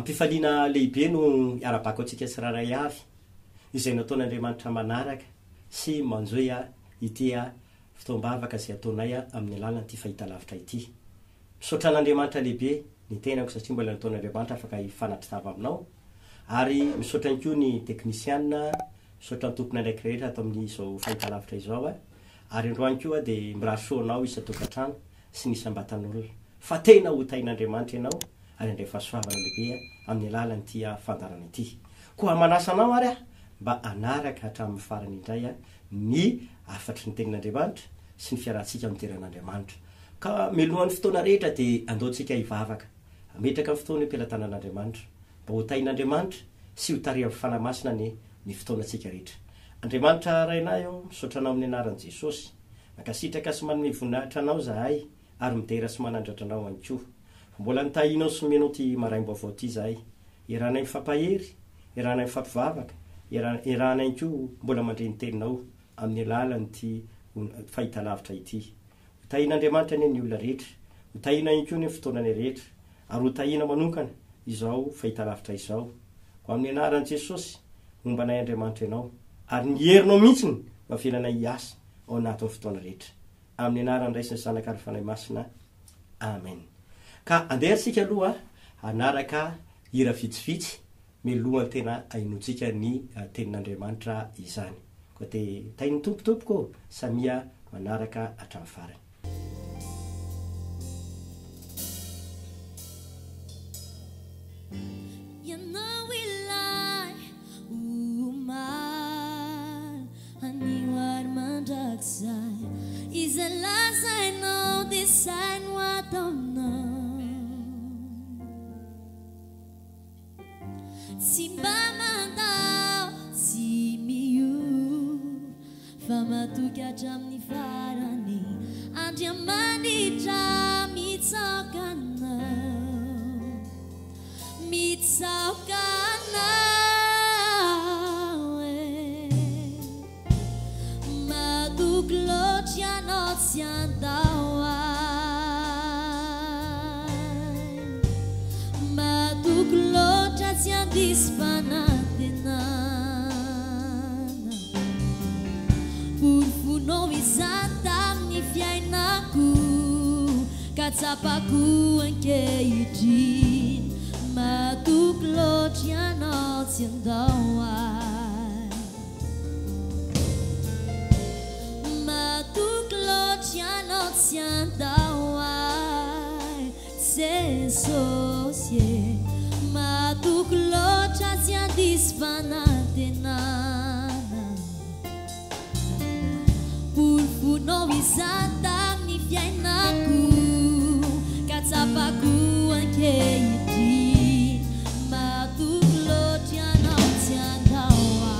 ampifaliana lehibe no iarabaka antsika tsiraray avy izay nataon'andriamanitra manaraka sy manjoea itea fitoambavaka zay ataonay amin'ny alalanyity fahitalavitra ity. Misaotra an'andriamanitra lehibe ny tenako satria mbola nataon'andriamanitra afaka ifanatitava aminao, ary misaotra ihany koa ny teknisiana, misaotra ny tompony andraiky rehetra ato amin'izao fahitalavitra izao ary androany koa dia mirasoanao isa-tokantrano sy ny isambatan'olona fa tena ho tain'andriamanitra ianao ary andray fahasoavana lehibe amin'ny alalanyity fandarana ity. Koa manasa anao ary mba anaraka hatramin'ny farany indray ny afatry ny tenin'andriamanitra sy ny fiarantsika amin'ny teran'andriamanitra. Ka melohan'ny fotoana rehetra dia andaontsika hivavaka ametraka amin'ny fotoana am-pilatanan'andriamanitra mba ho tain'andriamanitra sy ho tarehan'ny fanamasina ny fotoanantsika rehetra. Andriamanitra rainay misaotra anao amin'ny anaran'i Jesosy, mankasitraka sy manome voninahitra anao zahay ary mitera sy manandratra anao ihany koa. Mbola nitahinao sy menao ty maraim-baovao ty zahay, iranay mifampahery, iranay mifampivavaka, iranay koa mbola mandreny teninao amin'ny alalanyty fahitalavitra ity. Hotahin'andriamanitra ny olona rehetra, hotahina ihany koa ny fotoanany rehetra, ary hotahina manokana izao fahitalavitra izao. Ko amin'ny anaran'i Jesosy mombanay Andriamanitra ianao, ary ny herinao mihitsiny mahavelana hiasa ao anatin'ny fotoana rehetra. Amin'ny anaran'ny Ray sy ny Zanaka ary Fanahy Masina. Amen. Ka andersika aloha anaraka hira vitsivitsy milohany tena ainontsika ny tenin'Andriamanitra izany. Koa te tain'ny tompotompoko samia manaraka hatramin'ny farany. Is the last I know this I don't know. Simba mandao si miu fama tu kajam ni farani andiamani jam mitsakana Gloria non si andava, ma tu gloria si andispanate nana. Purfu novi santa mi fiainaku, kacapaku anche iti, ma tu gloria non si andava. Si andawai se sosie ma tu gloria si disfanate nana pulfu novi santa mi fiainaku kacapaku anche iti ma tu gloria non si andawai.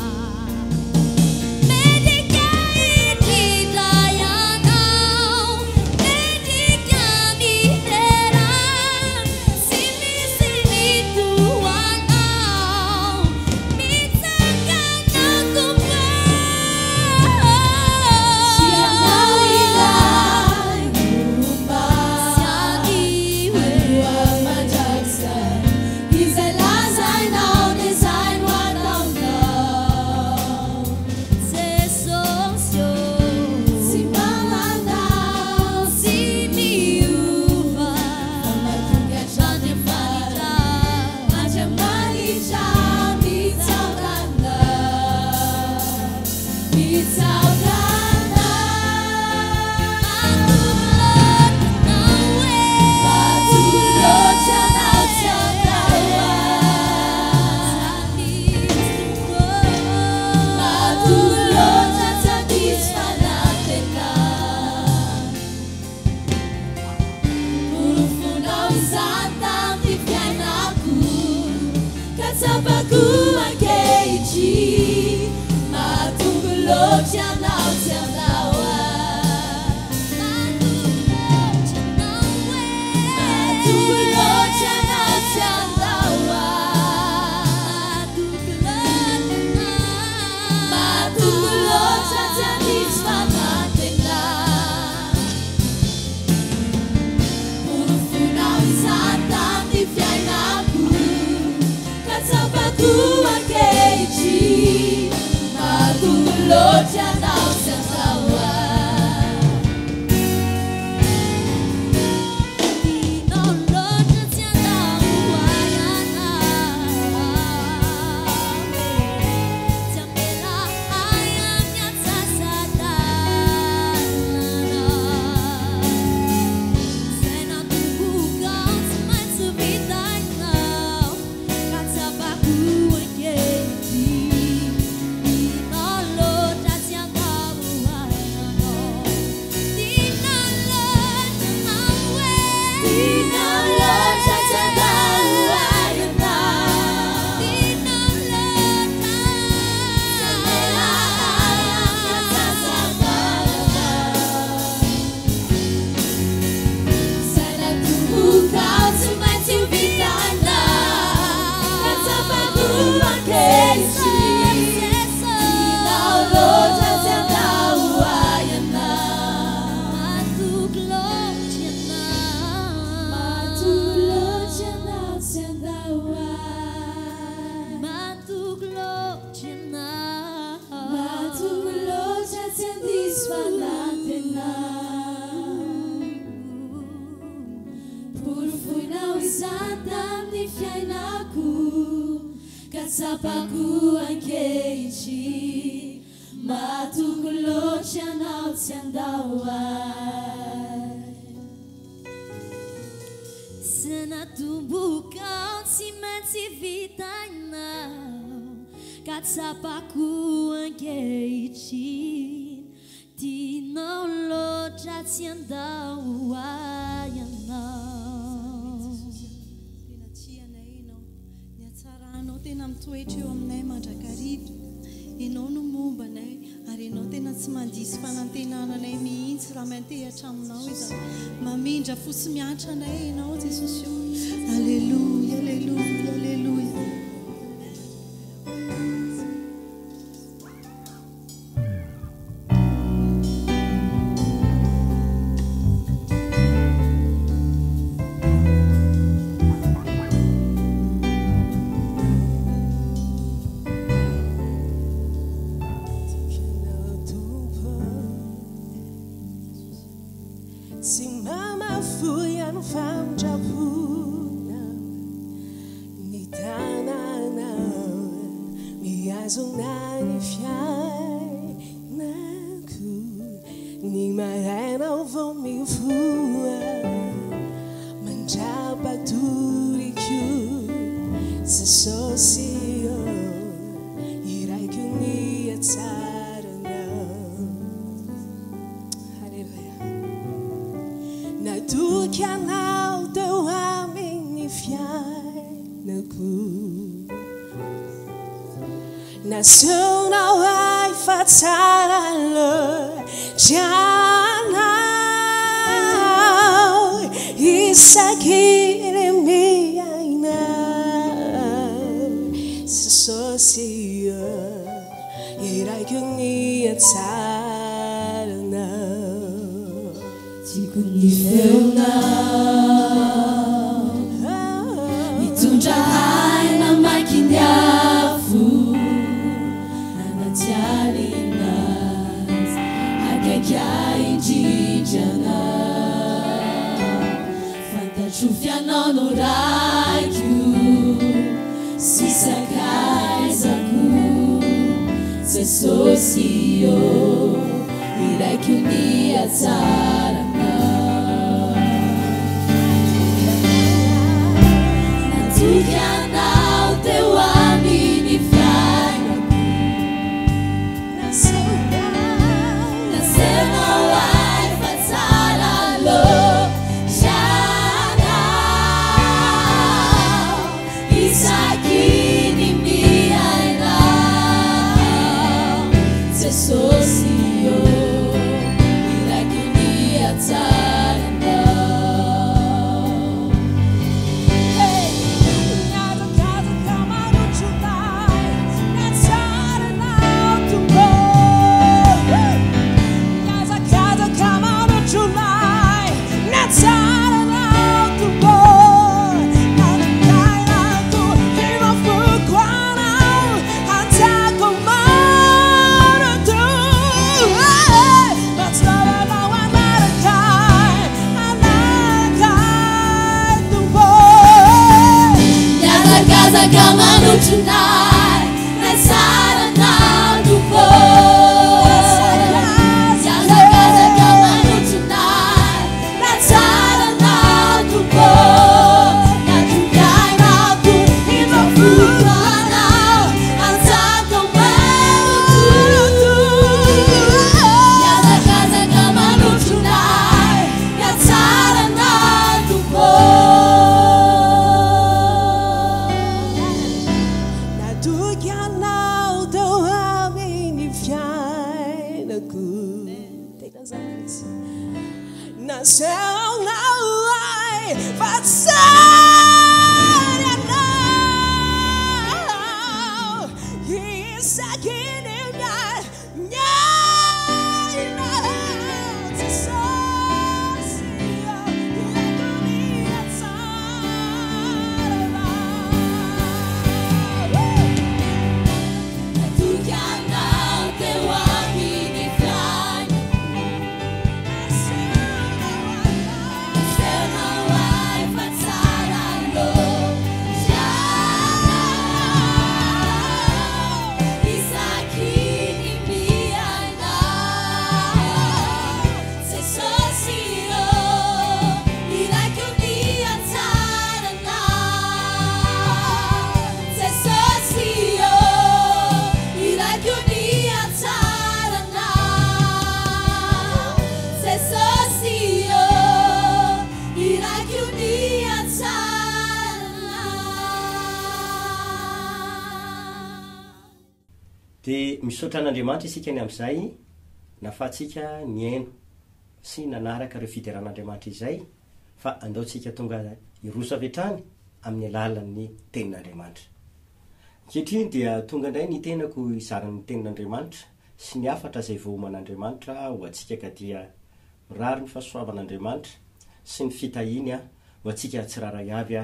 Katsapaku ankechi Matukulo chanao tiandawai Sena tumbukau simenti vitanau Katsapaku ankechi Tinau lo tiandawai Tena mitoetra eo aminay mandrakariva ianao no mombanay ary ianao tena tsy mandisy fanantenananay mihitsy raha mantehatra aminao izy mamindra fosy miatra anay ianao Jesosy io alleluia alleluia alleluia Nasuna wai fatara lo janau isakire mi aina sosia irai kuni atsarna tikuni feuna itunja haina makinyafu Jalinas, agakai jijana, fanta chufiana no raiku, sisakai zaku, se socio, iraiku ni atsarana, natukiana o teu amini fraina. Quando de misaotra an'Andriamanitra isika ny amin'izay nafatsika ny aino sy nanaraka ireo fideran'Andriamanitra izay fa andaotsika tonga iroso avy hatrany amin'ny alalan'ny tenin'Andriamanitra. Ankehitriny dia tonga indray ny tenako izaran'ny tenin'Andriamanitra sy ny afatra izay voaman'Andriamanitra ho antsika ka dia mirary ny fahasoavan'Andriamanitra sy ny fitahiny ho antsika tsiraray avy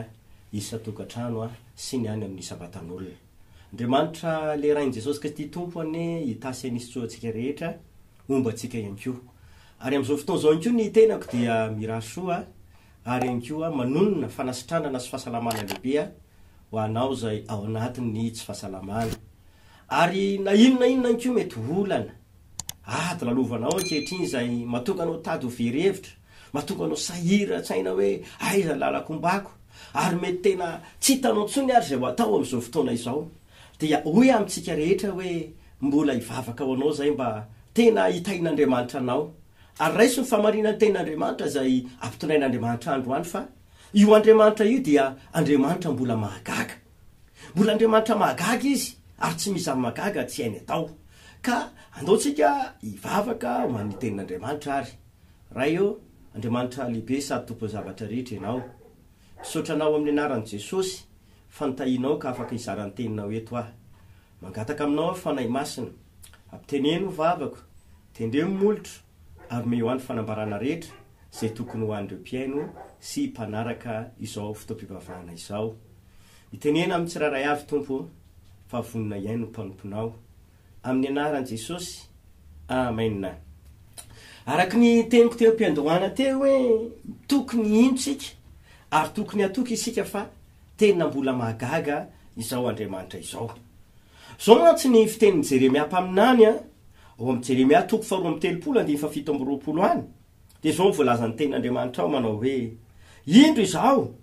isa-tokantrano sy ny any amin'ny isa-batan'olona. Andriamanitra le rain'i Jesosy Kristy tompony hitasy nisy tsoantsika rehetra omba antsika ihany koa. Ary amin'izao fotoana izao ihany koa ny tenako dia mirary soa ary ihany koa manonona fanasitranana sy fahasalamana lehibe ho anao izay ao anatin'ny tsy fahasalamana. Ary na inona ihany koa mety olana ady lalovanao ankehitriny izay mahatonga anao tady ho very-hevitra, mahatonga anao sahira tsaina hoe aiza lalakombako ary mety tena tsy hitanao intsony ary izay ho atao amin'izao fotoana izao. Dia hoy amintsika rehetra hoe mbola hivavaka ho anao zay mba tena hitain'Andriamanitra anao. Ary raiso ny famarinan'ny tenin'Andriamanitra izay ampitonain'Andriamanitra androany fa io Andriamanitra io dia Andriamanitra mbola mahagaga. Mbola Andriamanitra mahagaga izy ary tsy misy amin'ny mahagaga tsy hainy atao. Ka andaotsika hivavaka ho an'ny tenin'Andriamanitra ary. Raha eo Andriamanitra lehibe sady tompo zavatra rehetra ianao. Misaotranao amin'ny anaran'i Jesosy fantahinao ka afaka izaran'ny teninao eto aho. Mangataka aminao fanahy masina, ampiteneno vavako, tendremo molotro, ary me ho an'ny fanambarana rehetra izay tokony ho an'ireo mpiaino sy mpanaraka izao fotoam-pivavahana izao. Itenena amin'ny tsiraray avy tompo fa vonina ihany no mpanomponao. Amin'ny anaran'i Jesosy, amen. Araka ny teniko teo am-piandohana teo hoe tokony intsika ary tokony atoky isika fa tena mbola mahagaga izao Andriamanitra izao. Zao mantsy ny fitenin'ny Jeremia mpaminany ao amin'ny Jeremia 4:7-20 any. Dia zao voalazan'ny tenin'Andriamanitra ao manao hoe indro izao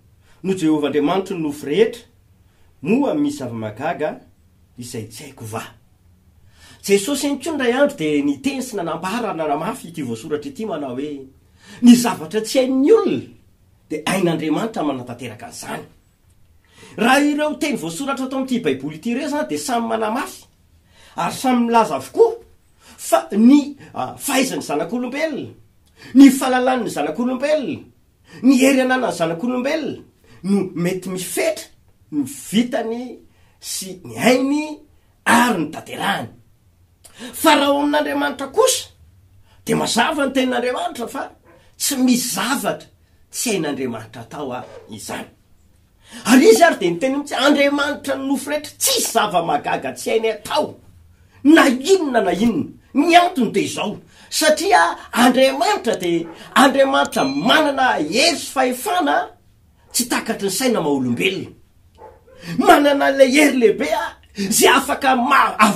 no Jehovah Andriamanitra no nofo rehetra moa misy zava-mahagaga izay tsy haiko va. Jesosy ihany koa indray andro dia niteny sy nanambara nanamafy ity voasoratra ity manao hoe ny zavatra tsy hain'ny olona dia hain'Andriamanitra manatanteraka an'izany. Raha ireo teny voasoratra atao amin'ity baiboly ity ireo zany dia samy manamafy ary samy milaza avokoa fa ny fahaizan'ny zanak'olombelona, ny fahalalan'ny zanak'olombelona, ny hery ananan'ny zanak'olombelona no mety mifetra no vitany sy ny hainy ary ny tanterahany. Fa raha ao amin'Andriamanitra kosa dia mazava ny tenin'Andriamanitra fa tsy misy zavatra tsy hain'Andriamanitra atao izany. Ary izy ary dia niteny mitsy Andriamanitra no nofo rehetra tsisy zava-mahagaga tsy hainy atao na inona na inona. Ny antony dia izao satria Andriamanitra dia Andriamanitra manana hery sy fahefana tsy takatry ny saina maha-olombelona. manana le hery lehibe zay afaka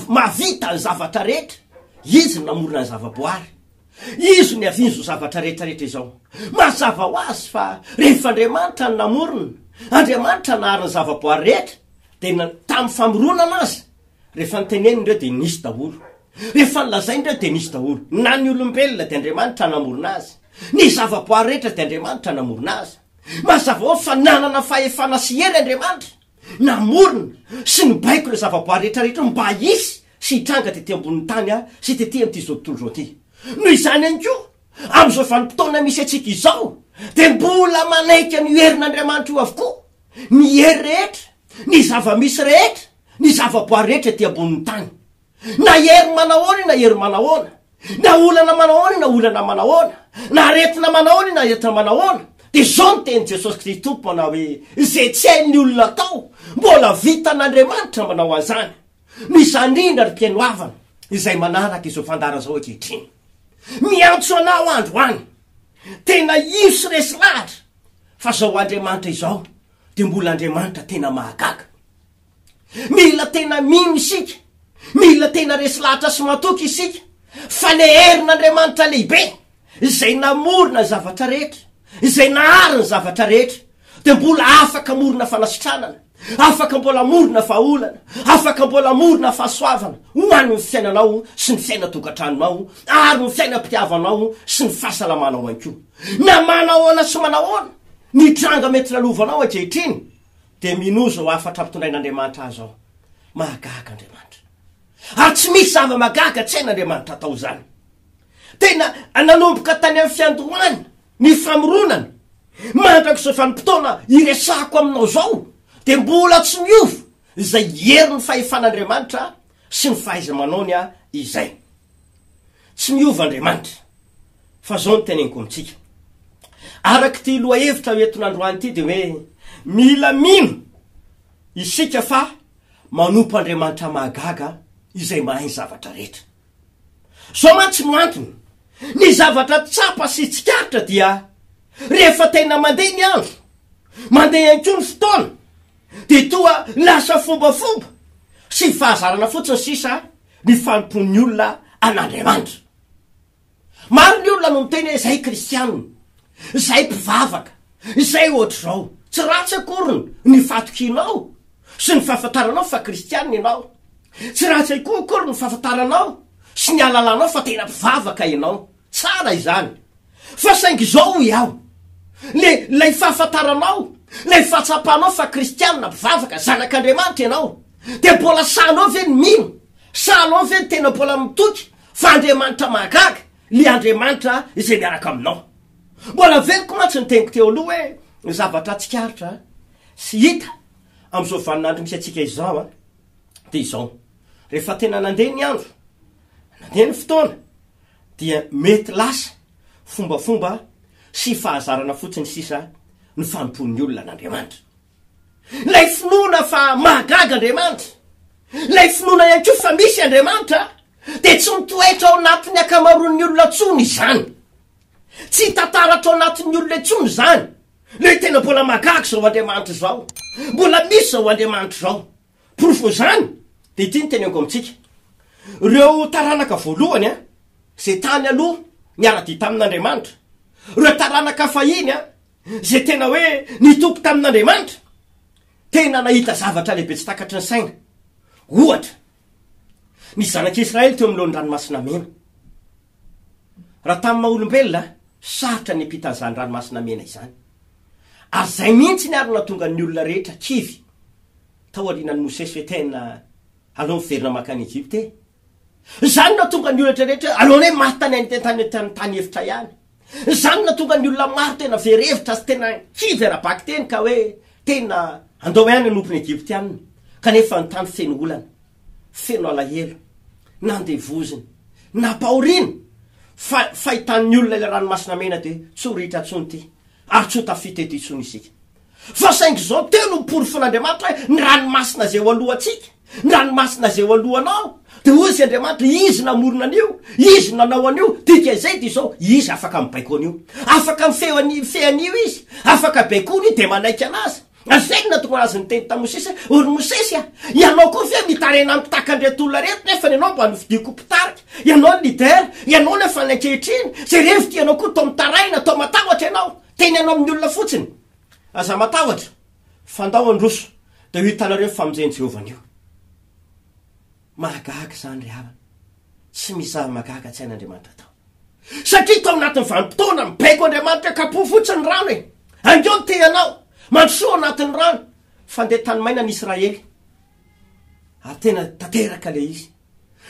mavita ny zavatra rehetra. Izy namorona ny zavaboary, izy ny avinzo zavatra rehetrarehetra izao. Mazava ho azy fa rehefa Andriamanitra ny namorona, Andriamanitra nahary ny zavaboary rehetra, dia tamin'ny famoronana azy, rehefa nyteneniny ireo dia nisy daholo, rehefa nylazainy ireo dia nisy daholo. Na ny olombelona dia Andriamanitra namorona azy, ny zavaboary rehetra dia Andriamanitra namorona azy. Mazava ho fa nanana fahefana sy hery Andriamanitra namorona sy ny baiko ireo zavaboary rehetrarehetra mba hisy sy hitranga tetỳ ambonin'ny tany sy tetỳ amin'ity zao tontolo zao ity. Noho izany ihany koa amin'izao vanim-potoana misy antsika izao dia mbola manaiky ny herin'Andriamanitra io avokoa, ny hery rehetra, ny zava-misy rehetra, ny zavaboary rehetra etỳ ambonin'ny tany. Na hery manahoana na hery manahoana, na olana manahoana na olana manahoana, na aretina manahoana na aretina manahoana, dia zao ny teny Jesosy Kristy Tompo manao hoe izay tsy hain'ny olona atao mbola vitan'Andriamanitra manao an'izany. Misy andrindra ry mpianoavana izay manaraka izao fandara zao ankehitriny. Miantso anao androany, tena io sy resy lahatra fa zao Andriamanitra izao dia mbola Andriamanitra tena mahagaga. Mila tena mino isika, mila tena resy lahatra sy matoky isika fa le herin'Andriamanitra lehibe izay namorona zavatra rehetra, izay nahary ny zavatra rehetra, dia mbola afaka morona fanasitranana, afaka mbola morona faolana, afaka mbola morona fahasoavana ho an'ny fiainanao sy ny fiaina-tokantranonao ary ny fiainam-pitiavanao sy ny fahasalamanao ihany koa. Na manahoana sy manahoana ny tranga mety lalovanao ankehitriny dia mino zao afatra ampitondrain'Andriamanitra azy ao. Mahagaga Andriamanitra, ary tsy misy zava-mahagaga tsy hain'Andriamanitra atao zany. Tena nanomboka tany amin'ny fiandohany ny famoronana mandrak'izao vanim-potoana iresahako aminao zao dia mbola tsy miova izay hery ny fahefan'Andriamanitra sy ny fahaiza-manaony izay. Tsy miova Andriamanitra, fa zao ny teneniko amintsika araky ty loha hevitra hoentin'androany ity dia hoe mila mino isika fa manompo Andriamanitra mahagaga izay mahay ny zavatra rehetra. Zao mantsy no antony ny zavatra tsapa sy tsikaritra dia rehefa tena mandeha ny andro, mandeha ihany koa ny fotoana, dia toa lasa fombafomba sy fahazarana fotsiny sisa ny fanompon'ny olona an'Andriamanitra. Maro ny olona no miteny hoe zay kristianina, zay mpivavaka, zay ohatr'izao. Tsy ratsy akoriny ny fatokianao sy ny fahafantaranao fa kristianina ianao. Tsy ratsy akoriny ny fahafantaranao sy ny alalanao fa tena mpivavaka ianao. Tsara izany. Fa saingy zao iaho, lay fahafantaranao, lay fahatsapanao fa kristianina mpivavaka zanak'Andriamanitra ianao, dia mbola sanao ve ny mino, sanao ve ny tena mbola mitoky fa Andriamanitra mahagaga, le Andriamanitra izay miaraka aminao. Mbola veliko mantsy ny teniko teo aloha hoe zavatra tsikaritra sy hita amin'izao vaninandro misy atsika izao dia izao. Rehefa tena nandeha ny andro, nandeha ny fotoana, dia mety lasa fombafomba sy fahazarana fotsiny sisa ny fanompon'ny olona an'Andriamanitra. Lay finoana fa mahagaga Andriamanitra, lay finoana ihany koa fa misy Andriamanitra, dia tsy mitoetra ao anatin'ny akamaroan'ny olona tsony izany. Tsy tantaratra ao anatin'ny olona tsony zany. Le tena mbola mahagaga zao Andriamanitra zao, mbola misy zao Andriamanitra zao. Porofo zany dia ity ny teneniko amintsika. Ireo taranaka voalohany zay tany aloha niara-dia tamin'Andriamanitra, ireo taranaka fahiny zay tena hoe nitoko tamin'Andriamanitra, tena nahita zavatra lehibe tsy takatry ny saina. Ohatra, ny zanak'Israely teo amin'lohan'ny ranomasina mena. Raha tamin'ny maha-olombelona sarotra ny ampitan'izany ranomasina mena izany, ary zay mihitsy ny ary natonga ny olona rehetra kivy tao aorianan'ny Mosesy hoe tena aleo miverina makany Egypte. Zany natonga ny olona rehetra alohan'ny hoe maty tany hevitra ihany. Zany natonga ny olona maro tena verhevitra sy tena kivy ara-baky teny ka hoe tena andao ihany anompony Egypte ihany, kanefa ny tany feno olana, feno alahelo, nandevoziny, nampahoriana. Fahitan'ny olona ilay ranomasina mena dia tsy ho ritra tsony ty, ary tsy ho tafita ety tsony isika. Fa saingy zao teo no miporofon'Andriamanitra hoe ny ranomasina zay ho alohantsika, ny ranomasina zay ho alohanao, dia ozy Andriamanitra izy namorona an'io, izy nanao an'io, dika izay dia zao izy afaka mibaiko an'io, afaka mifehan'io izy, afaka baikoany dia manaiky anazy, azay na tonga azy ny teny tamin'ny Mosesy ory Mosesy ianao koa ve mitarena ampitaka andretolona reto nefa ianao mba novidiko mpitarika ianao lidera ianao nefa ny ankehitriny zay revy ty ianao koa to mitaraina to matahotra ianao teny ianao amin'ny olona fotsiny aza matahotra fandao androso de hitanareo famonjeny Jehovah io mahagaga zany ry havana tsy misy zava-mahagaga tsy hain'Andriamanitra tao satria tao anatin'ny vanim-potoana mibaiko Andriamanitra kapo fotsiny rano e angeo te ianao mandrosoa anatin'ny rano fandeha tany maina ny Israely ary tena tanteraka le izy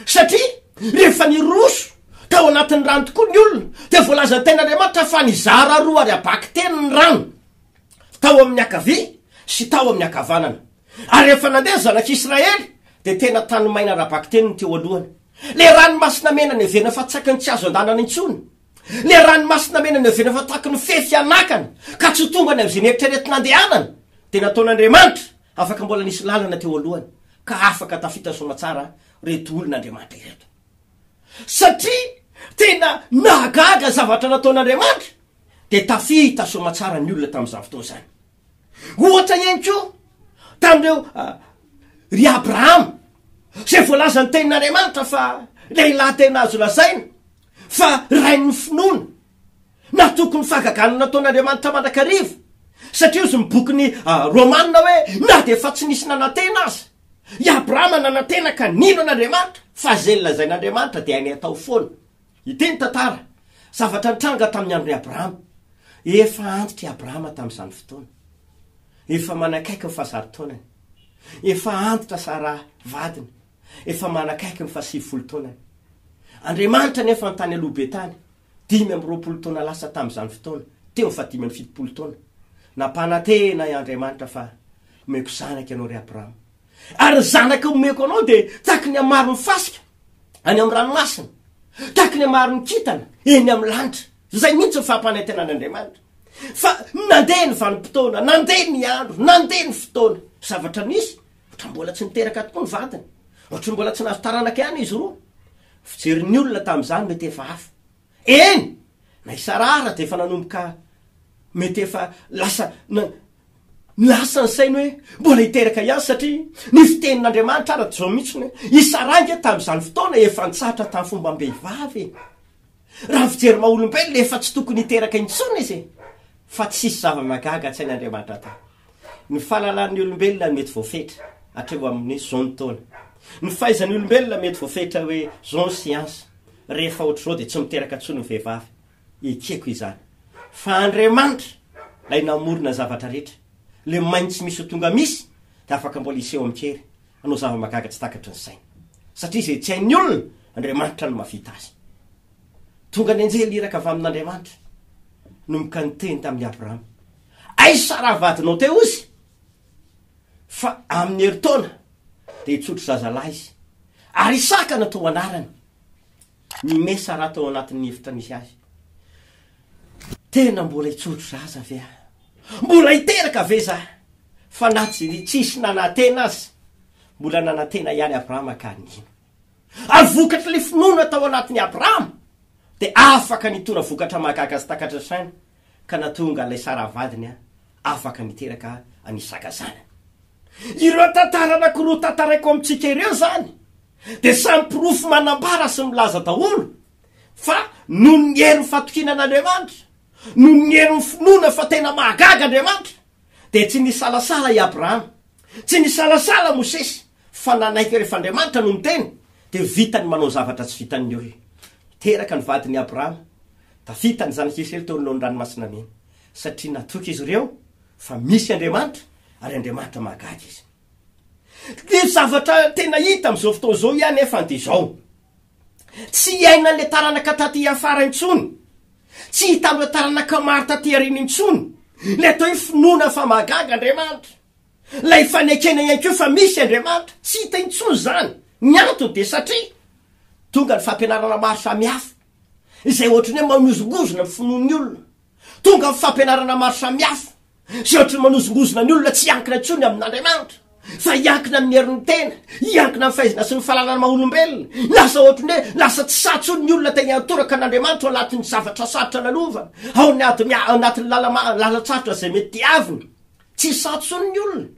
satria rehefa niroso tao anatin'ny rano tokoa ny olona de voalazany tena Andriamanitra fa nizara roa ary abaky teny ny rano tao amin'ny akavia sy tao amin'ny akavanana ary rehefa nandeha zanak'Israely de tena tany maina rabaky teny ny teo alohany le ranomasina mena ny evena fa tsaky ny tsy azo andanana intsony le ranomasina mena ny evena fa taky ny fefy anakana ka tsy tonga ny am'izay nieritreretina andehanana de nataon'Andriamanitra afaka mbola nisy lalana teo alohany ka afaka tafita somatsara reto olon'Andriamanitra ireto satria tena nahagaga zavatra nataon'Andriamanitra de tafita somatsara ny olona tamin'izany fotoana zany ohatra ihany koa tamin'ireo ry Abrahama zay voalazany tenin'Andriamanitra fa lehilahy tena azo lazaina fa rain'ny finoana na tokony fahagagana nataon'Andriamanitra mandrakariva satria ozy mibokiny Romanina hoe na de fa tsy nisy nanantena azy i Abrahama nanantena ka nino an'Andriamanitra fa zay lazain'Andriamanitra de hainy atao foana iteny tantara zavatra nitranga tamin'ny andron'ny Abrahama efa antitra i Abrahama tamin'izany fotoana efa manakaiky ny fahazaro-taonany efa antitra Sara vadiny efa manakaiky ny 70 taonany Andriamanitra nefa ny tany aloha be tany 5 taona lasa tamin'izany fotoana teo fa 5 taona nampanantena i Andriamanitra fa omeko zanaky ianao ry Abrahama ary zanaky omeko anao de taky ny amaro ny fasika any amin'ny ranomasina taky ny amaro ny kitana eny amin'ny lanitra zay mihitsy ny fampanantenan'Andriamanitra fa nandeha ny vanim-potoana nandeha ny andro nandeha ny fotoana zavatra nisy otra mbola tsy niteraka tokoa ny vatany ohatry mbola tsy nazo taranaka ihany izy roa fijeriny olona tamin'izany mety efa hafa eny na isarara de efa nanomboka mety efa lasa ny sainy hoe mbola hiteraka ihany satria ny fitenin'Andriamanitra ara zao mihitsy isarange tamin'izany fotoana efa nitsatra tamin'ny fomba mbehivavy raha fijery maha-olombelona efa tsy tokony hiteraka intsony izy fa tsisy zava-mahagaga tsy hain'Andriamanitra ta ny fahalalan'ny olombelona mety voafetra hatreo amin'ny 100 taona ny fahaizan'ny olombelona mety voafetra hoe 100 siansa rehefa ohatr'izao de tsy miteraka ntsony ny vehivavy ekeko izany fa Andriamanitra lay namorona zavatra rehetra le maintsy misy tonga misy de afaka mbola iseho amikery anao zava-mahagaga tsy takatry ny saina satria zay tsy hain'ny olona Andriamanitra no mavita azy tonga ny anjely iraka avy amin'Andriamanitra nomboka ny teny tamin'ny Abrahama ay Sara vadinao teo izy fa amin'ny heritaona de hitsotro zazalahy izy ary Isaka natao anarany ny me Sara tao anatin'ny hevitra nisy azy tena mbola hitsotro zaza ve mbola hiteraka ve za fa na tsisy nanantena azy mbola nanantena ihany Abrahama ka nino ary vokatra le finoana tao anatin'ny Abrahama de afaka nitona vokatra mahagaga sy takatra saina ka natonga lay Sara vadiny afaka niteraka anisaka zany ireo tantara anankiroa tantaraiko amintsika ireo zany de samy pirofo manambara sy milaza daholo fa no ny hery fatokinan'Andriamanitra no ny hery ny finoana fa tena mahagaga Andriamanitra de tsy nisalasala i Abrahama tsy nisalasala Mosesy fa nanaiky rehefa Andriamanitra no miteny de vitany manao zavatra tsy vitany eo teraka ny vadiny Abrahama tafitany zanak'Israely teo alohan'ny ranomasina mena satria natoky izy ireo fa misy Andriamanitra ary Andriamanitra mahagaga izy de zavatra tena hita am'izao fotoana zao ihany efa de zao tsy aina le taranaka taty afara intsony tsy hita am'le taranaka maro taty arina intsony le atao hoe finoana fa mahagaga Andriamanitra lay fanekena ihany keo fa misy Andriamanitra tsy hita intsony zany ny antony de satria tonga ny fampianarana maro samihafa izay ohatrany hoe manozongozona ny finoan'ny olona tonga ny fampianarana maro samihafa zay ohatrany manozongozona ny olona tsy iankina intsony amin'Andriamanitra fa iankina amin'ny herin'ny tena iankina amin'ny fahaizana sy ny fahalalana maha-olombelona lasa ohatrany hoe lasa tsy satsony ny olona tegna atoraka an'Andriamanitra ao anatin'ny zavatra sarotra nanova ao anatin'ny lalatsarotra zay mety tiaviny tsy satsony ny olona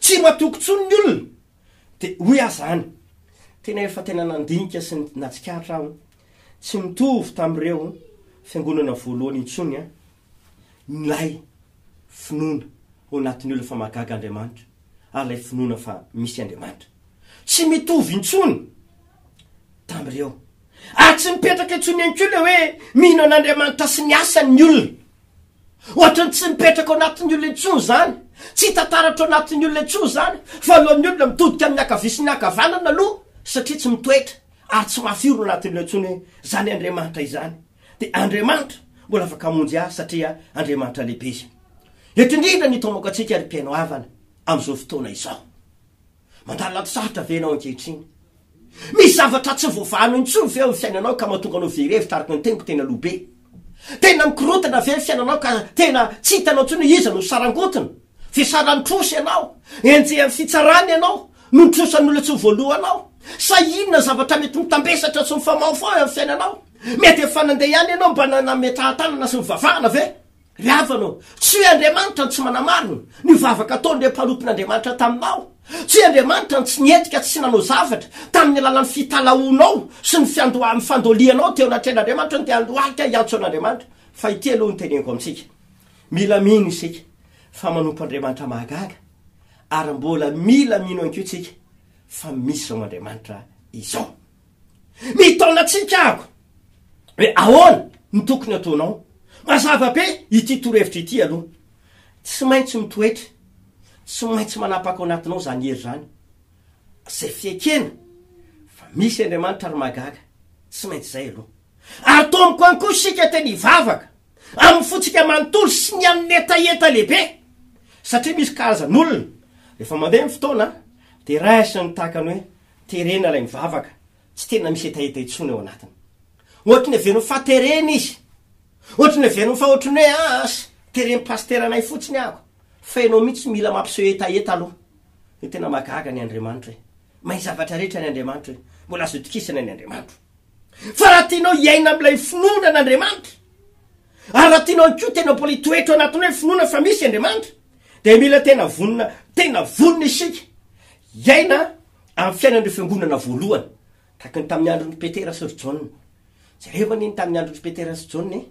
tsy matokontsony ny olona de hoy azany tena efa tena nandinika sy natsikaritra aho tsy mitovy tamin'ireo fiangonana voalohany intsony nylay finoana ao anatin'ny olona fa mahagaga Andriamanitra ary lay finoana fa misy Andriamanitra tsy mitovy intsony tamin'ireo ary tsy mipetraka intsony ihany koa le hoe mino an'Andriamanitra sy ny asany olona ohatrany tsy mipetraka ao anatin'ny olona intsony zany tsy tantaratra ao anatin'ny olona intsony zany fa alohan'ny olona mitodika amin'ny akavia sy ny akavanana aloha satria tsy mitoetra ary tsy mafiro anatin'ny olona intsony hoe zany Andriamanitra izany de Andriamanitra mbola afaka hamonjy azy satria Andriamanitra lehibe izy eto indrindra ny tomoka antsika ary mpiaino avana amin'izao fotoana izao mandalo lato sarotra venao ankehitriny misy zavatra tsy voavahano intsony ve ny fiainanao ka mahatonga anao verevitra araky ny teniko tena lobe tena mikorotana ve fiainanao ka tena tsy hitanao intsony iza no sarangotina fisaranitrosy ianao enjehan'ny fitsarany ianao no nitrosan'olona tsy voalohanao sa inona zavatra mety mitambesatra sy mifamao amin'ny fiainanao mety efa nandeha ihany ianao mba nametrahantanana sy mivavahana ve ry havanao tsy Andriamanitra ny tsy manamarina ny vavaka ataon'ireo mpanompin'Andriamanitra taminao tsy Andriamanitra ny tsy nietika tsy nanao zavatra tamin'ny alalan'ny fitalaonao sy ny fandolianao teo anatren'Andriamanitra ny te andohalika hiantso an'Andriamanitra fa ity aloha ny teneniko amintsika mila mino isika fa manompo Andriamanitra mahagaga ary mbola mila mino ihany koa tsika fa misy zao Andriamanitra izao mitaonatsika ako hoe ahoana ny tokony ataonao mazava be ity torohevitra ity aloha tsy maintsy mitoetra tsy maintsy manapaka ao anatinao zany hery zany zay fiekena fa misy Andriamanitra ary mahagaga tsy maintsy zay aloha ary tomoko any koa sika teny hivavaka amin'ny fotsika manontolo sy ny amin'ny etaeta lehibe satria misy karazan'olona rehefa mandeha ny fotoana de raisiny tahakany hoe terena lay mivavaka tsy tena misy etaeta intsony ao anatiny ohatrany aveno faterena izy ohatrany aveno fa ohatrany hoe tereny pasteranay fotsiny ako fa ianao mihitsy mila mampiseho etaeta aloha hoe tena mahagaga ny Andriamanitra hoe mahay zavatra rehetra ny Andriamanitra hoe mbola azo itokisana ny Andriamanitra fa raha tianao hiaina amin'ilay finoana n'Andriamanitra ary raha tianao koa tena mbola hitoetra anatiny hoe finoana fa misy Andriamanitra de mila tena vonona isika hiaina amin'ny fiainan'ireo fiangonana voalohany tahaka ny tamin'ny andron'ny Petera sy Jona jereva niny tamin'ny andron'ny Petera sy Jona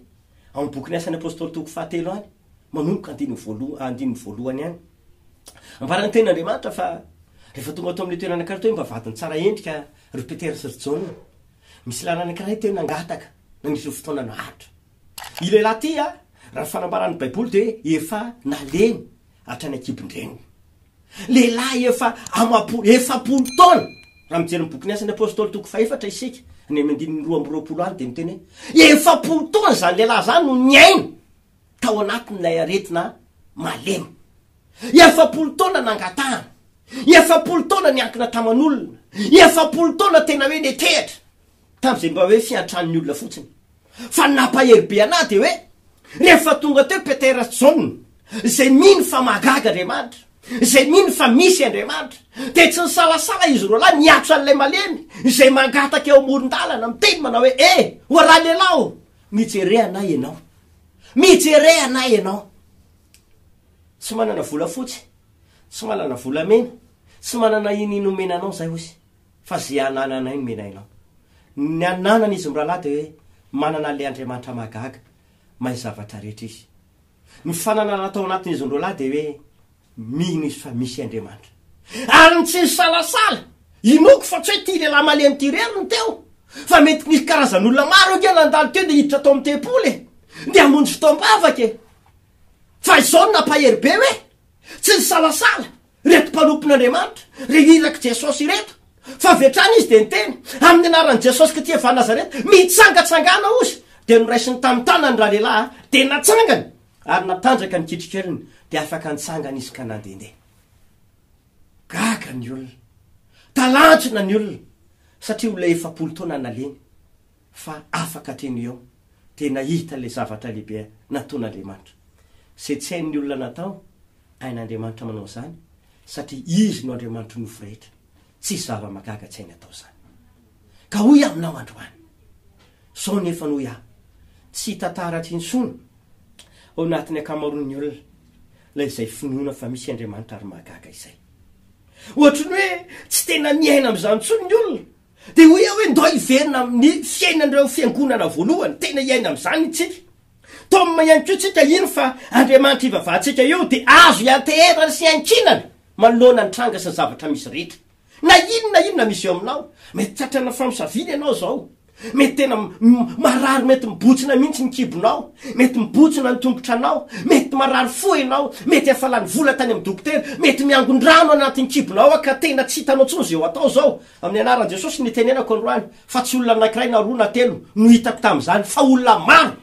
amin'ny bokin'ny asan'ny apôstôly toko 7 any manomboka andininy voalohany any ambarany ten'Andriamanitra fa rehefa tonga atao amin'ny toerana anankiray hoe mba vadiny tsara endrika ry Petera sy Jona misy lalana anankiray teo nangataka nanisy fotoana naharitra ilehilahy ty raha fanambaran'ny baiboly de efa nalemy hatrany akibondreny lehilahy efa efapolo taona raha mijery bokin'ny asan'ny apôstôly toko 4 isika ny amin'ny 220 any de miteny hoe efapolo taona zany lehilahy zany no niaina tao anatin'ilay aretina malemy efapolo taona nangatahana efapolo taona niankina taman'olona efapolo taona tena hoe netehitra tam'izay mba hoe fiantrany'ny olona fotsiny fa nampaheribe anahy de hoe rehefa tonga teo Petera sy Jona zay mino fa mahagaga Andriamanitra zay mino fa misy Andriamanitra de tsy nisalasala izy roa lahy niatso an'ilay malemy zay mangataka eo amoron-dalana miteny manao hoe ho raha lehilahy mijere anay ianao tsy manana vola fotsy tsy manana vola mena tsy manana inino menanao zay ozy fa zay anananay no menainao ny ananana izy mralahy de hoe manana an'le Andriamanitra mahagaga mahay zavatra rehetra izy ny fananana atao anatin'izy ndro lahy de hoe mino izy fa misy Andriamanitra ary ny tsy nisalasala inoko fa tsy hoe ty lehilahy malemy ty reriny teo fa mety nisy karazan'olona maro ke nandalo teo de hiditra atao amin'ny tempoly de amonjy fotoam-bavaka fa izao napaheribe hoe tsy nisalasala reto mpanompon'Andriamanitra re ilaka Jesosy reto fa vetrany izy de niteny amin'ny anaran'i Jesosy Kristy efa Nazareta mitsangatsangana ozy de noraisiny tamin'ny tanany raha lehilahy de natsangany ary natanjaka ny kitrikeliny de afaka nitsangana izy ka nandehandeha gaga ny olona talanjona ny olona satria olona efapolo taona naleny fa afaka treny eo de nahita le zavatra lehibe nataon'Andriamanitra se tsy hain'ny olona natao ain'Andriamanitra manao zany satria izy no Andriamanitra noforehetra tsisy zava-mahagaga tsy hainy atao zany ka hoy aminao androany zao nefa no tsy tantaratra intsony ao anatin'ny akamaroan'ny olona la izay finoana fa misy Andriamanitra ary mahagaga izay. Ohatra ny hoe tsy tena miaina amin'izany intsony ny olona, dia hoe ndo hiverina amin'ny fiainan'ireo fiangonana voalohany, tena hiaina amin'izany itsika. Toma ihany koa tsika ino fa Andriamanitra ivavahantsika eo dia azo ianteherana sy ankinana manoloana ny tranga sy ny zavatra misy rehetra. Na inona misy eo aminao, mety tratrana famosaviana ianao zao, mety tena marary, mety mibotsina mihitsy ny kibonao, mety mibotsina ny tongotra anao, mety marary fo ianao, mety efa lany vola tany amin'ny dokotera, mety miangon-drano anatin'ny kibonao ka tena tsy hitanao tsony zay atao zao. Amin'ny anaran'i Jesosy nitenenako androany fa tsy olona anankiray na roa na telo no hitako tamin'izany fa olona maro.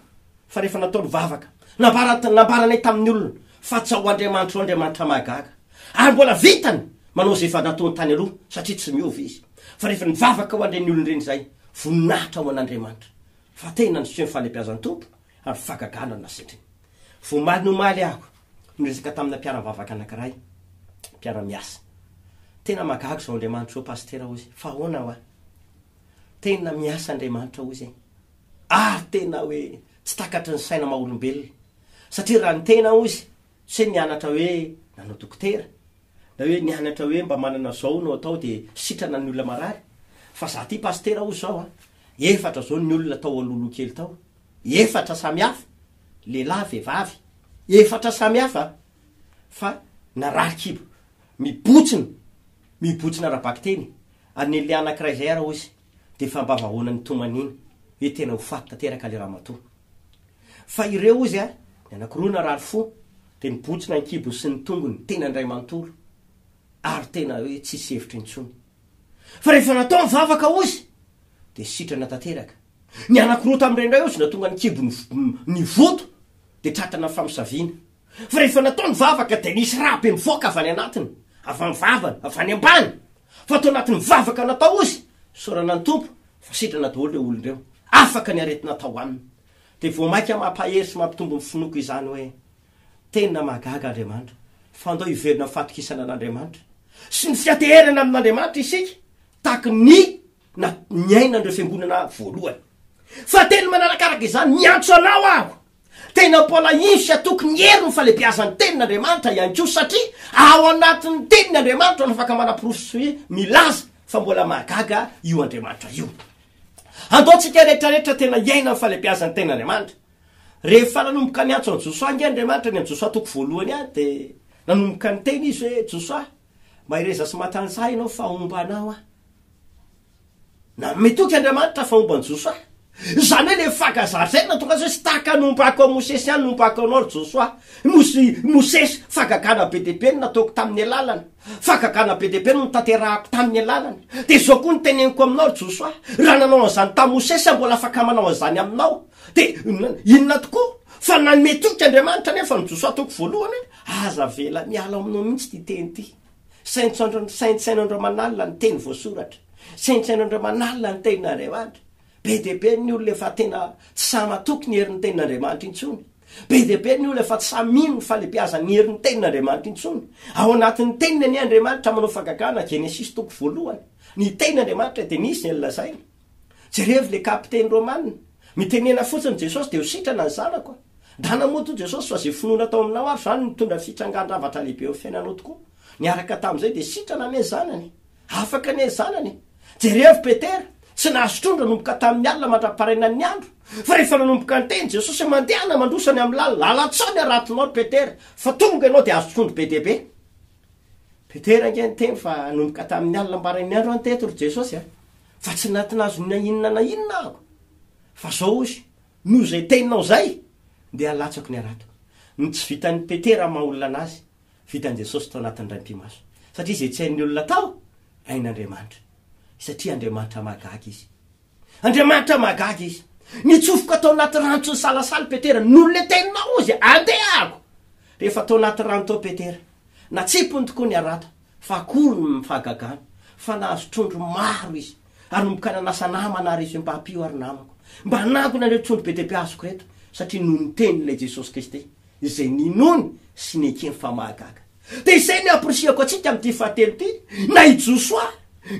Fa rehefa natao nivavaka nambaranay tamin'ny olona fa tsy ao Andriamanitra, Andriamanitra mahagaga, ary mbola vitany manao zay efa nataony tany aloha satria tsy miova izy. Fa rehefa nivavaka ho andreny olona ireny zay, voninahitra ho an'Andriamanitra fa tena niseho ny fahalebiazan'ny tompo ary fagagana ny nasetriny. Vomaly nomaly aho niresaka tamina mpiara-mivavaka anankiray, mpiara-miasa. Tena mahagaga zao Andriamanitra o pastera ozy, fa ahoana ho tena miasa Andriamanitra ozy, ary tena hoe tsy takatry ny saina maha-olombelona, satria raha ny tena ozy tsy nianatra hoe nanao dokotera, na hoe nianatra hoe mba manana zao no atao dia sitrana ny olona marary. Fa za ty pastera ozy zao efatra zao ny olona tao alolo kely tao, efatra samihafa, lehilahy vehivavy, efatra samihafa, fa narary kibo mibotsina rabaka teny. Ary nyle anankiray zay ara ozy dia fa mba vahoana ny tomaniny hoe tena ho faty tanteraka le raha matoa. Fa ireo ozy ny anankiroa narary fo dia nibotsina ny kibo sy ny tongony tena ndray manontolo, ary tena hoe tsisy hevitra intsony. Fa rehefa natao mivavaka ozy dia sitrana tanteraka. Ny anankiroa tamin'irendray ozy natonga ny kibo ny voto dia tratrana famosaviana. Fa rehefa natao mivavaka dia nisy rahabe mivoaka avy any anatiny, avy amin'ny vavany, avy any ambany. Fa atao anatin'ny mivavaka natao ozy, saorana ny tompo fa sitrana daholo le olondreo, afaka ny aretina tao aminy. Dia vao maika mampahery sy mampitombo ny finoko izany hoe tena mahagaga Andriamanitra, fa andao hiverina fatokisana an'Andriamanitra sy ny fiateherana amin'Andriamanitra isika taky ny ainandreo fiangonana voalohany. Fa tena manarakaraka izany miantso anao aho, tena mbola insy tokony hery ny fahalebiazan'ny tenin'Andriamanitra ihany koa, satria ao anatin'ny tenin'Andriamanitra no afaka manaporofo milaza fa mbola mahagaga io Andriamanitra io. Andaontsika rehetrarehetra tena iaina ny fahalebiazan'ny tenin'Andriamanitra. Rehefa nanomboka ny antso ny Josoa nge Andriamanitra, ny amin'ny Josoa toko voalohany dia nanomboka ny teny izy hoe Josoa, mahireza sy matanjah ianao fa omba anao na metoky Andriamanitra fa omba ny Josoa. Zany hoe le fagazary zay natonga zay sy tahaka nombako a Mosesy any nombako anao ry Josoa. Mosesy fagagana be deabe no nataoko tamin'ny alalana, fagagana be deabe no tanterahako tamin'ny alalana. Dia zao koa ny teneniko aminao ry Josoa, raha nanao an'izany tamin'ny Mosesy mbola afaka manao an'izany aminao. Dia inona tokoa fa nametoky Andriamanitra nefa ny Josoa toko voalohany aza vela miala aminao mihitsy ty teny ty. Saintsain'andreo manalina ny teny voasoratra, saintsain'andreo manalina ny tenin'Andriamanitra. Be deabe ny olona efa tena tsy samatoky ny herin'ny tenin'Andriamanitra intsony. Be deabe ny olona efa tsy samino ny fahalebiazany ny herin'ny tenin'Andriamanitra intsony. Ao anatin'ny teniny ny Andriamanitra manao fagagana, Genesis toko voalohany. Ny tenin'Andriamanitra dia nisy ny lazainy. Jerevy le kapiteny Romanina mitenena fotsiny Jesosy dia ho sitrana ny zanako. Dana moto Jesosy fa zay finoana tao aminao ary zany mitondra fitrangan-dravatra lehibe eo fiainanao tokoa. Niaraka tamin'izay dia sitrana ny zanany, afaka ny zanany. Jerevy Petera tsy nahazo trondra nomboka tamin'ny alina mandra-paraina ny andro. Fa rehefa nanomboka ny teny Jesosy mandehana mandrosany amin'ny lalina, lalatsaony aratinao ry Petera, fa tonga ianao dia azo trondro be deabe. Petera nge ny teny fa nomboka tamin'ny alina mbarain'ny andro anteto ry Jesosy fa tsy natinazo na inona ako. Fa zao izy no zay teninao zay dia alatsako ny arato. Ny tsy vitan'ny Petera maha-olona anazy, vitan'i Jesosy tao anatin'ny raim-pimaso. Satria izay tsy hain'ny olona tao hain'Andriamanitra. Satria Andriamanitra mahagaga izy. Andriamanitra mahagaga izy. Nitsofoka tao anaty rano ny salasala Petera, nolona teninao izy andehako. Rehefa tao anaty rano tao Petera, natsipony tokoa ny arato, fa akory ny mifagagana, fa nahazo trondro maro izy. Ary nomboka nanasa namana ary izy mba hampio ary namako. Mba nagona ireo trondro be deabe azoko reto, satria noho ny tenin'ilay Jesosy Kristy, izay ninony sy nekeny fa mahagaga. Dia izay ny ampirisiako atsika amin'ity fahatelo ity, na i Josoa,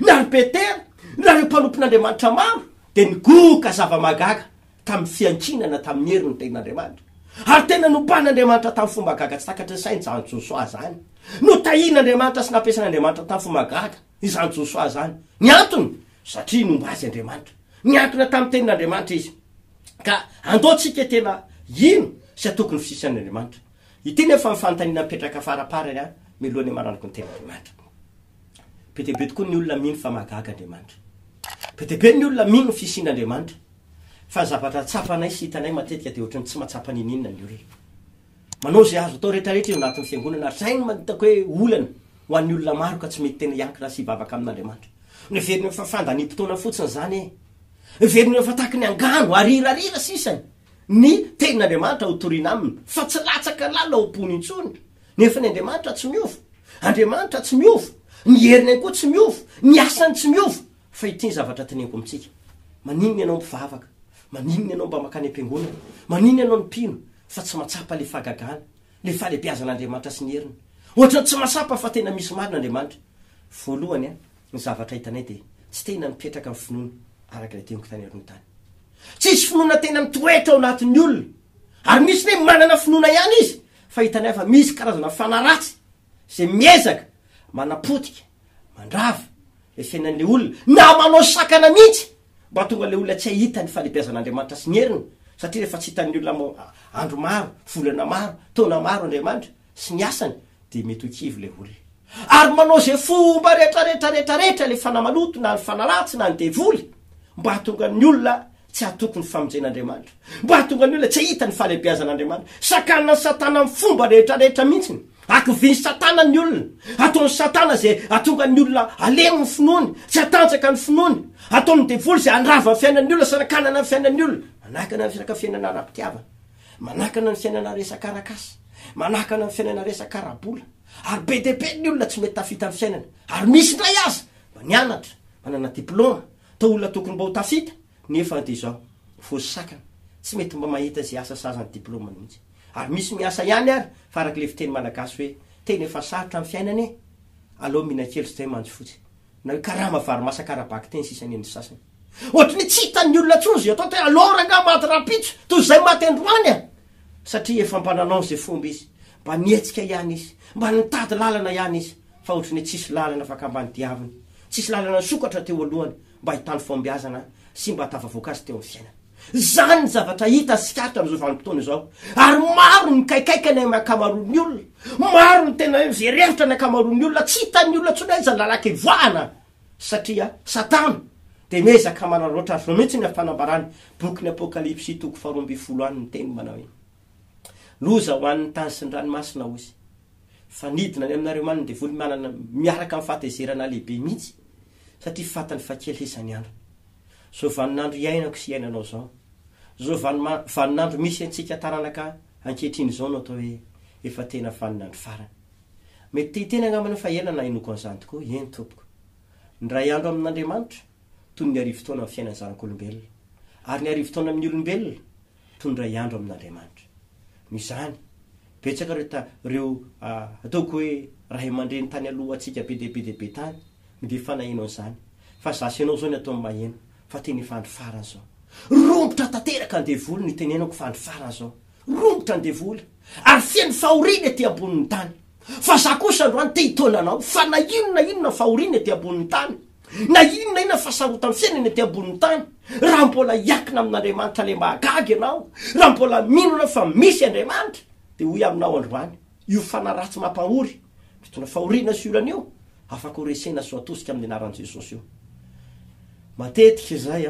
na ry Petera, na ireo mpanompon'Andriamanitra maro, dia nigoka zava-mahagaga tamin'ny fiankinana tamin'ny herin'ny tenin'Andriamanitra. ary tena noban'Andriamanitra tamin'ny fomba gaga tsy takatry ny sainy zany Josoa zany. No tahian'Andriamanitra sy nampiasan'Andriamanitra tamin'ny fomba gaga izany Josoa zany. Ny antony satria nomba azy Andriamanitra. Niankina tamin'ny tenin'Andriamanitra izy. Ka andaotsika tena ino sy atokony fisisan'Andriamanitra. Ity nefa mifanontaniana mipetraka faraparany a milohan'ny maraniko ny tenin'Andriamanitra. Be dia be tokoa ny olona mino fa mahagaga Andriamanitra. Be dia be ny olona mino fisian'Andriamanitra. Fa zavatra tsapanay sy hitanay matetika dia ohatrany tsy mahatsapa ninina ny olona. Manao zay azo atao rehetrarehetra eo anatin'ny fiangonana. Zay no mahitako hoe olana ho an'ny olona maro ka tsy mety tena hiankina sy hivavaka amin'Andriamanitra. Neveriny efa fandanimpotoana fotsiny zany e. Neveriny efa tahaky ny angano arirarira sisany. Ny tenin'Andriamanitra ho toriana aminy fa tsy latsaka lala ho pony intsony. Nefa ny Andriamanitra tsy miova. Andriamanitra tsy miova. Ny heriny koa tsy miova. Ny asany tsy miova. Fa ity ny zavatra teneniko amintsika. Maninona ianao mpivavaka? Maninona ianao mba makany am-piangonana? Maninona ianao mpino? Fa tsy matsapa le fahagagana, le fahalebiazan'Andriamanitra sy ny heriny. Ohatra tsy matsapa fa tena misy marina Andriamanitra. Voalohany ny zavatra hitanay dia tsy tena mipetraka amin'ny finoana araka ilay teniko tany aloha tany. Tsisy finoana tena mitoetra ao anatin'ny olona. Ary misy ne manana finoana ihany izy. Fa hitanay fa misy karazana fanaratsy izay miezaka, manapotika, mandrava le fiainan'le olona na manao sakana mihitsy mba tonga le olona tsy hahita ny fahalebiazan'Andriamanitra sy ny heriny. Satria rehefa tsy hitan'ny olona andro maro, volana maro, taona maro Andriamanitra sy ny asany dia mety ho kivy le olona. Ary manao zay fomba rehetrarehetra le fanamaloto na ny fanaratsy na ny devoly mba tonga ny olona tsy hatoko ny famonjen'Andriamanitra. Mba tonga ny olona tsy hahita ny fahalebiazan'Andriamanitra. Sakanina Satana amin'ny fomba rehetrarehetra mihitsiny. Akiviny Satana ny olona. Ataony Satana zay atonga ny olona alemo ny finoany, tsy hatanjaka ny finoany. Ataony devoly zay andrava ny fiainan'ny olona, sanakanana ny fiainan'ny olona. Manakana ny resaka fiainana ara-pitiavana, manakana ny fiainana resaka arakasa, manakana ny fiainana resaka arabola. Ary be dia be ny olona tsy mety tafita ny fiainana. Ary misy ndray aza mba nianatra, manana diplôma, tao olona tokony mba ho tafita, nefa dia izao voasakana, tsy mety mba mahita zay asa sazany diplôma mihitsy. Ary misy miasa ihany ary fa araka le fiteny malagasy hoe tena efa sarotra amin'ny fiainana e, aleo mihinan-kely sy tay manjo fotsy. Na hoe karama vary masaka arabaky teny sisany ny sasany. Ohatrany tsy hitan'ny olona tsony zay atao te alora nga maty rapitso toy zay maty androany a. Satria efa mba nanao zay fomba izy, mba nietsika ihany izy, mba nitady lalana ihany izy. Fa ohatrany tsisy lalana afaka mba nidiaviny, tsisy lalana sokatra teo alohany mba hitany fombiazana sy mba hatavavoaka azy teo amin'ny fiainana. Zany ny zavatra hita sikatra amin'izao vanim-potoana izao. Ary maro ny kaikaikany amin'ny ankamaroan'ny olona, maro ny tena verevitra ny ankamaroan'ny olona, tsy hitan'ny olona tsony hoe zalalaky voana satria Satana dia miezaka manararaotra azy. Mihitsy ny fanambarany boky ny Apokalipsy toko 12 any ny teny manao hoe loza ho an'ny tany sy ny ranomasina ozy. Fanidina ny aminareo maniny dia voly manana miaraka amin'ny fahatezerana lehibe mihitsy satria fatany fa kely isan'ny andro. Zao vaninandro iainako sy iainanao zao, zao vaninandro misy antsika taranaka ankehitriny zao no atao hoe efa tena vaninandro farany. Mety tena angambana fa ela na inoko an'izany tokoa, eny tompoko. Ny ray andro amin'Andriamanitra toy ny arivo-taona amin'ny fiainan'ny zanak'olombelona, ary ny arivo-taona amin'ny olombelona toy ny ray andro amin'Andriamanitra. Mizany betsaka reo ataoko hoe raha mandreny tany aloha atsika be dehibe tany mide fanahino an'izany. Fa zasy ianao zao ny atao maheno fa teny fandrifarana zao. Rombotra tanteraka ny devoly ny tenenako fandrifarana zao. Rombotra ny devoly ary fiany fahoriana ety ambonin'ny tany. Fa za kosa androany te hitonanao fa na inona fahoriana ety ambonin'ny tany, na inona fahasarotany fiainana ety ambonin'ny tany, raha mbola hiakina amin'Andriamanitra le mahagaga ianao, raha mbola minona fa misy Andriamanitra, dia hoy aminao androany io fanaratsy mampahory fitona fahoriana sy olana io afaka ho resena so atosika amin'ny anaran'i Jesosy io. Matetika izay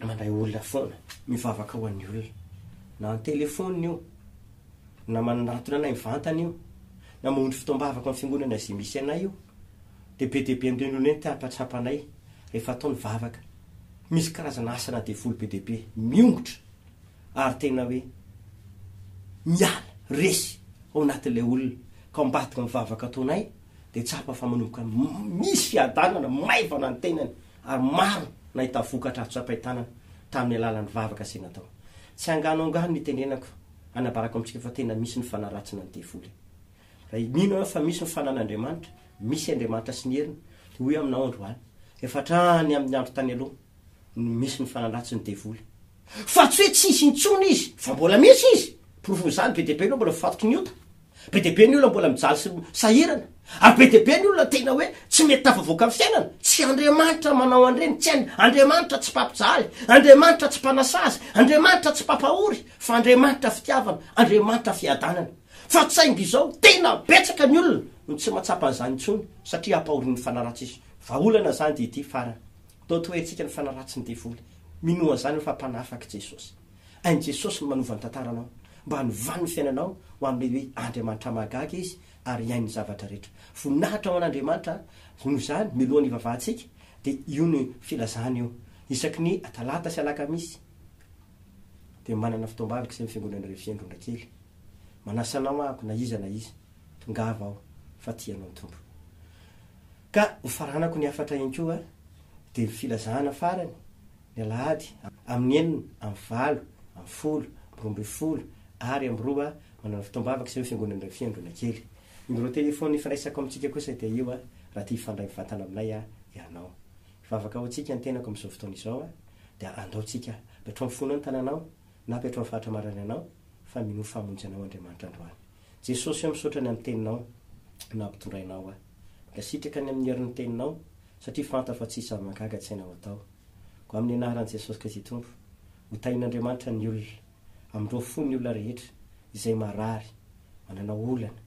mandray olona foana mivavaka ho an'ny olona, na ny telefony io, na manatona anay mivantana io, na mahondry fitoam-bavaka amin'ny fiangonana izay misy anay io, dia be amin'ireny olona eny tapatsapanay rehefa ataony vavaka. Misy karazana asana devoly be dehibe miongotra ary tena hoe miala resy ao anatin'ilay olona ka mbatika mivavaka ataonay dia tsapa fa manomboka misy fiadanana maivana ny tenany ary maro nahita vokatra azo-tsapahitanana tamin'ny alalan'ny vavaka sy natao. Tsy angano ny tenenako anabaraka amintsika fa tena misy ny fanaratsina ny devoly. Raha mino fa misy ny fanan'Andriamanitra, misy Andriamanitra sy ny heriny, dia hoy aminao androany efa trany amin'ny andro tany aloha misy ny fanaratsiny ny devoly. Fa tsy hoe tsisy intsony izy, fa mbola misy izy, Profo zany be deabe ny mbola fatoky ny ota, be deabe ny olona mbola mijaly sy sahirana, ary be deabe ny olona tena hoe tsy mety tafavoaka amin'ny fiainana. Tsy Andriamanitra manao an'ireny, tsy Andriamanitra tsy mpampijaly, Andriamanitra tsy mpanasazy, Andriamanitra tsy mpampahory, fa Andriamanitra fitiavana, Andriamanitra fiadanana. Fa tsaingy izao tena betsaka ny olona no tsy mahatsapa an'izany intsony satria hampahorin'ny fanaratsy izy. Vaolana zany de ity farany. Tao toeritsika ny fanaratsy ny devoly. Minoa zany ho fampanafaka Jesosy. Ain Jesosy no manova ny tantaranao, mba hanovany ny fiainanao ho amin'ilay hoe Andriamanitra mahagaga izy ary iainy zavatra rehetra. Voninahitra ao an'Andriamanitra noho izany milohan'ny ivavahantsika de io ny filazana io. Isaky ny talata sy alakamisy de manana fotoam-bavaka sy ny fiangonan'ireo fiangonana kely. Manasanao ako na iza, tongava aho fa tianao ny tompo. Ka hofaranako ny afatra ihany koa de filazana farany ny alahady amin'ny enina, amin'ny valo, amin'ny folo, roamby folo ary amin'ny roa manana fotoam-bavaka sy ny fiangonan'ireo fiangonana kely. Numéro téléphone ifanaisako amintsika kosa dia io raha tia hifandray mivantana aminay ianao. Hivavaka ao antsika ny tenako amin'izao fotoana izao dia andaotsika petro amin'ny fona ny tananao na petro amin'ny fahatra marany anao fa mino famonjy anao Andriamanitra androany. Jesosy misaotra ny amin'ny teninao na ampitondrainao Kasitraka ny amin'ny herin'ny teninao satria fanta fa tsisy zavamagaga tsy hainao atao. Ko amin'ny anaran'i Jesosy Kristy Tompo, hotain'Andriamanitra ny olona, amindreo fony ny olona rehetra izay marary, mananao olana,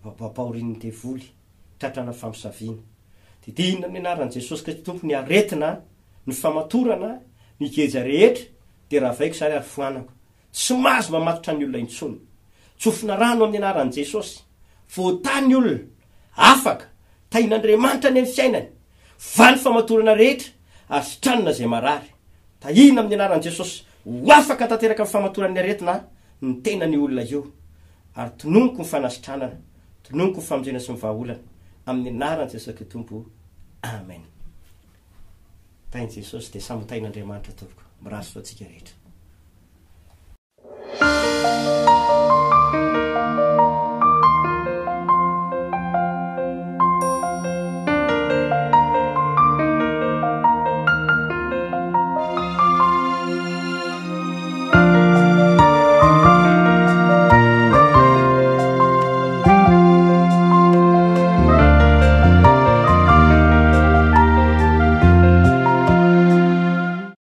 papahorin'ny devoly, tratrana fampisaviana. Didina amin'ny anaran'i Jesosy Kristy Tompo ny aretina, ny famatorana, ny geja rehetra, dia raha vaiko zany ary foanako. Tsy mahazo mamatotra ny olona intsony. Tsofina rano amin'ny anaran'i Jesosy, voatany olona, afaka, tain'Andriamanitra ny fiainany, valy famatorana rehetra, ary sitranina zay marary. Tahina amin'ny anaran'i Jesosy, ho afaka tanteraka amin'ny famatoran'ny aretina ny tenany olona io. Ary tononoko ny fanasitranana, tononoko ny famonjena sy ny vahaolana amin'ny anaran'i Jesosy Kristy Tompo. Amen. Tain'i Jesosy dia samy tain'Andriamanitra tompoko. Miraso fao antsika rehetra.